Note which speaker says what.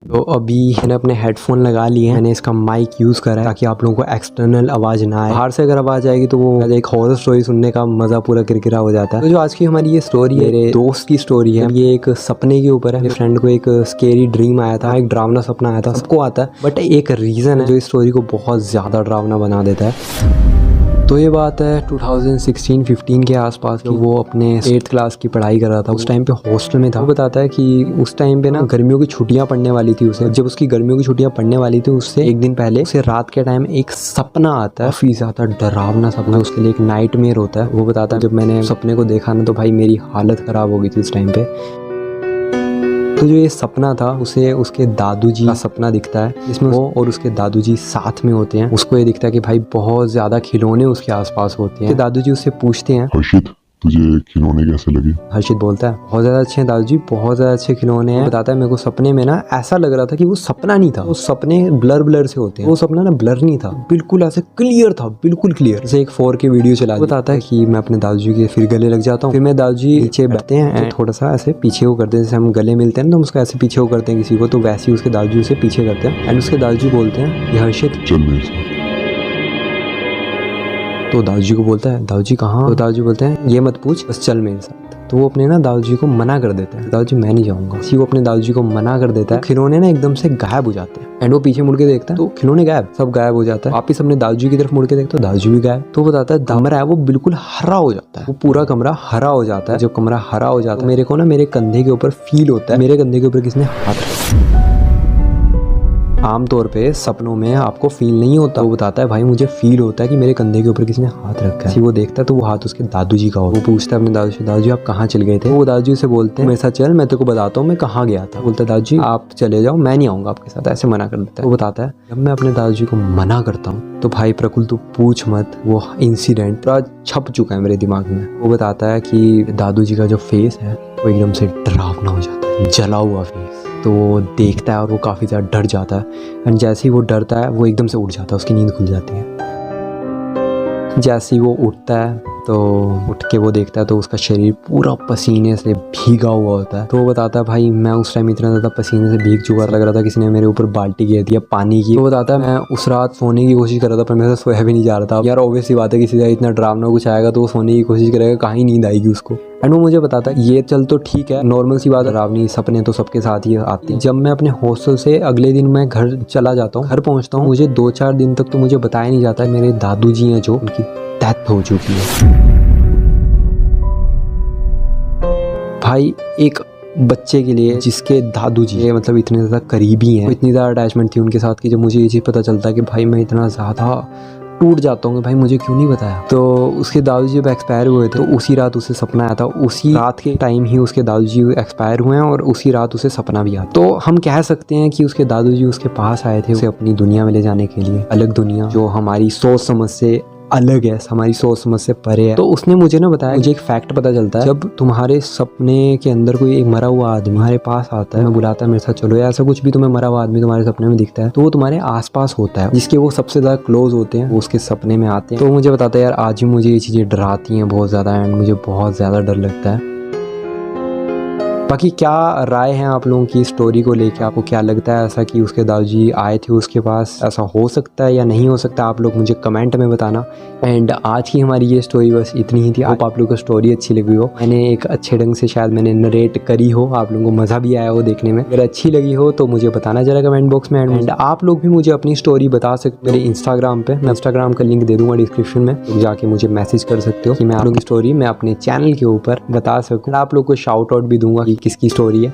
Speaker 1: तो अभी मैंने अपने हेडफोन लगा लिए हैं, मैंने इसका माइक यूज़ करा है ताकि आप लोगों को एक्सटर्नल आवाज़ ना आए। बाहर से अगर आवाज़ आएगी तो वो एक हॉरर स्टोरी सुनने का मज़ा पूरा किरकिरा हो जाता है। तो जो आज की हमारी ये स्टोरी है, मेरे दोस्त की स्टोरी है। ये एक सपने के ऊपर है। मेरे फ्रेंड को एक स्केरी ड्रीम आया था, एक डरावना सपना आया था। सबको आता है, बट एक रीज़न है जो इस स्टोरी को बहुत ज़्यादा डरावना बना देता है। तो ये बात है 2016-15 के आसपास, जब वो अपने 8th क्लास की पढ़ाई कर रहा था। उस टाइम पे हॉस्टल में था। वो बताता है कि उस टाइम पे ना गर्मियों की छुट्टियां पड़ने वाली थी उसे। जब उसकी गर्मियों की छुट्टियां पड़ने वाली थी, उससे एक दिन पहले उसे रात के टाइम एक सपना आता है, काफी ज्यादा डरावना सपना। उसके लिए एक नाइटमेयर होता है। वो बताता है जब मैंने सपने को देखा ना तो भाई मेरी हालत खराब हो गई थी उस टाइम पे। तो जो ये सपना था उसे उसके दादूजी का सपना दिखता है, जिसमें वो और उसके दादूजी साथ में होते हैं। उसको ये दिखता है कि भाई बहुत ज्यादा खिलौने उसके आसपास होते हैं। दादूजी उससे पूछते हैं,
Speaker 2: हर्षित तुझे खिलौने कैसे लगे?
Speaker 1: हर्षित बोलता है बहुत ज्यादा अच्छे हैं दादूजी, बहुत ज्यादा अच्छे खिलौने हैं। बताता है मेरे को सपने में ना ऐसा लग रहा था कि वो सपना नहीं था, वो सपने ब्लर ब्लर से होते हैं। वो सपना ना ब्लर नहीं था, बिल्कुल ऐसे क्लियर था, बिल्कुल क्लियर। जैसे एक 4K वीडियो चला। बताता है कि मैं अपने दादूजी के फिर गले लग जाता हूँ। फिर मैं दादूजी नीचे बैठते हैं, थोड़ा सा ऐसे पीछे को करते हैं। जैसे हम गले मिलते हैं तो हम उसको ऐसे पीछे को करते हैं किसी को, तो वैसे ही उसके दादूजी उसे पीछे करते हैं। एंड उसके दादूजी बोलते हैं कि हर्षित
Speaker 2: चल मेरे साथ।
Speaker 1: तो दादूजी को बोलता है दादूजी कहाँ? तो दादूजी बोलते हैं ये मत पूछ, बस चल मेरे साथ। तो वो अपने ना दादूजी को मना कर देता है, दादूजी मैं नहीं जाऊंगा। इसी वो अपने दादूजी को मना कर देता है। खिलौने ना एकदम से गायब हो जाते हैं। एंड वो पीछे मुड़ के देखता है तो खिलौने गायब, सब गायब हो जाता है। वापिस अपने दादूजी की तरफ मुड़ के देखता है, दादूजी भी गायब। तो बताता है कमरा है वो बिल्कुल हरा हो जाता है, वो पूरा कमरा हरा हो जाता है। जब कमरा हरा हो जाता है मेरे को ना मेरे कंधे के ऊपर फील होता है, मेरे कंधे के ऊपर किसने हाथ रखा। आमतौर पे सपनों में आपको फील नहीं होता। वो बताता है भाई मुझे फील होता है कि मेरे कंधे के ऊपर किसी ने हाथ रखा है। वो देखता है तो वो हाथ उसके दादूजी का हो। वो पूछता है अपने दादूजी, दादूजी आप कहाँ चल गए थे? वो दादूजी से बोलते हैं मेरे साथ चल, मैं तेरे को बताता हूँ मैं कहाँ गया था। बोलता है दादूजी आप चले जाओ, मैं नहीं आऊंगा आपके साथ, ऐसे मना कर देता है। वो बताता है जब मैं अपने दादूजी को मना करता हूँ तो भाई प्रकुल तू पूछ मत, वो इंसिडेंट पूरा छप चुका है मेरे दिमाग में। वो बताता है कि दादूजी का जो फेस है वो एकदम से डरावना हो जाता है, जला हुआ फेस। तो वो देखता है और वो काफ़ी ज़्यादा डर जाता है। एंड जैसे ही वो डरता है वो एकदम से उठ जाता है, उसकी नींद खुल जाती है। जैसे ही वो उठता है तो उठ के वो देखता है तो उसका शरीर पूरा पसीने से भीगा हुआ होता है। तो वो बताता है भाई मैं उस टाइम इतना ज़्यादा पसीने से भीग चुका, लग रहा था किसी ने मेरे ऊपर बाल्टी गिर दिया पानी की। तो बताता है मैं उस रात सोने की कोशिश कर रहा था पर मेरे से सोया भी नहीं जा रहा था। यार ऑब्वियसली बात है किसी का इतना डरावना कुछ आएगा तो वो सोने की कोशिश करेगा, कहीं नींद आएगी उसको। एंड वो मुझे बताता है ये चल तो ठीक है, नॉर्मल सी बात, डरावनी सपने तो सबके साथ ही आती है। जब मैं अपने हॉस्टल से अगले दिन मैं घर चला जाता हूँ, घर पहुँचता हूँ, मुझे 2-4 दिन तक तो मुझे बताया नहीं जाता है मेरे दादूजी हैं जो उनकी डेथ हो चुकी है। भाई एक बच्चे के लिए जिसके दादूजी मतलब इतने ज़्यादा करीबी हैं, इतनी ज़्यादा अटैचमेंट थी उनके साथ कि जब मुझे ये चीज़ पता चलता है कि भाई मैं इतना ज़्यादा टूट जाता हूँ कि भाई मुझे क्यों नहीं बताया। तो उसके दादूजी जब एक्सपायर हुए थे तो उसी रात उसे सपना आया था, उसी रात के टाइम ही उसके दादूजी एक्सपायर हुए हैं और उसी रात उसे सपना भी आया। तो हम कह सकते हैं कि उसके दादूजी उसके पास आए थे उसे अपनी दुनिया में ले जाने के लिए, अलग दुनिया जो हमारी सोच समझ से अलग है, हमारी सोच समझ से परे है। तो उसने मुझे ना बताया, मुझे एक फैक्ट पता चलता है जब तुम्हारे सपने के अंदर कोई एक मरा हुआ आदमी तुम्हारे पास आता है, मैं बुलाता है मेरे साथ चलो या ऐसा कुछ भी, तुम्हें मरा हुआ आदमी तुम्हारे सपने में दिखता है तो वो तुम्हारे आसपास होता है, जिसके वो सबसे ज्यादा क्लोज होते हैं वो उसके सपने में आते हैं। तो मुझे बताता है यार आज भी मुझे ये चीजें डराती हैं बहुत ज्यादा एंड मुझे बहुत ज्यादा डर लगता है। बाकी क्या राय है आप लोगों की स्टोरी को लेके, आपको क्या लगता है ऐसा कि उसके दादूजी आए थे उसके पास, ऐसा हो सकता है या नहीं हो सकता, आप लोग मुझे कमेंट में बताना। एंड आज की हमारी ये स्टोरी बस इतनी ही थी। आप लोगों को स्टोरी अच्छी लगी हो, मैंने एक अच्छे ढंग से शायद मैंने नरेट करी हो, आप लोगों को मज़ा भी आया हो देखने में। अगर अच्छी लगी हो तो मुझे बताना जरा कमेंट बॉक्स में। एंड आप लोग भी मुझे अपनी स्टोरी बता सकते मेरे इंस्टाग्राम पे, मैं इंस्टाग्राम का लिंक दे दूंगा डिस्क्रिप्शन में, तो जाके मुझे मैसेज कर सकते हो कि मैं आप लोगों की स्टोरी मैं अपने चैनल के ऊपर बता सकूँ। आप लोग को शाउट आउट भी दूंगा कि किसकी स्टोरी है।